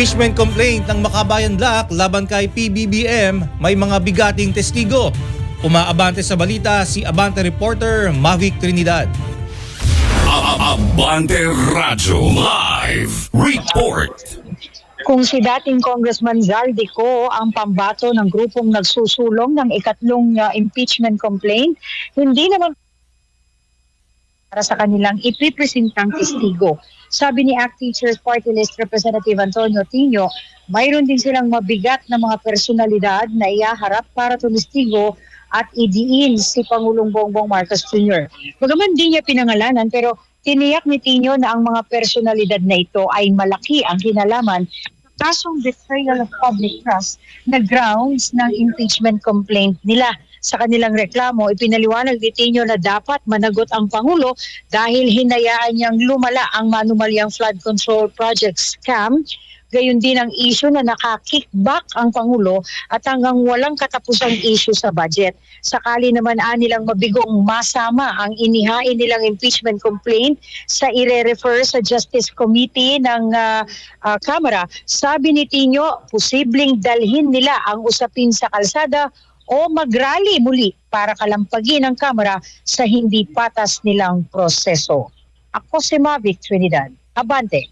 Impeachment complaint ng Makabayan Black laban kay PBBM, may mga bigating testigo. Umaabante sa balita si Abante reporter Mavic Trinidad. Abante Radyo Live Report. Kung si dating Congressman Zaldico ang pambato ng grupong nagsusulong ng ikatlong impeachment complaint, hindi naman para sa kanilang ipipresentang testigo. Sabi ni Acting Chair Party List Representative Antonio Tino, mayroon din silang mabigat na mga personalidad na iyaharap para tumistigo at idiin si Pangulong Bongbong Marcos Jr. Bagaman di niya pinangalanan, pero tiniyak ni Tino na ang mga personalidad na ito ay malaki ang kinalaman sa kasong betrayal of public trust na grounds ng impeachment complaint nila. Sa kanilang reklamo, ipinaliwanag ni Tino na dapat managot ang Pangulo dahil hinayaan niyang lumala ang manumalyang flood control project scam. Gayon din ang issue na nakakickback ang Pangulo at hanggang walang katapusang issue sa budget. Sakali naman nilang mabigong masama ang inihain nilang impeachment complaint sa ire-refer sa Justice Committee ng Kamara, sabi ni Tino, posibleng dalhin nila ang usapin sa kalsada o mag-rally muli para kalampagin ang Kamara sa hindi patas nilang proseso. Ako si Mavic Trinidad. Abante.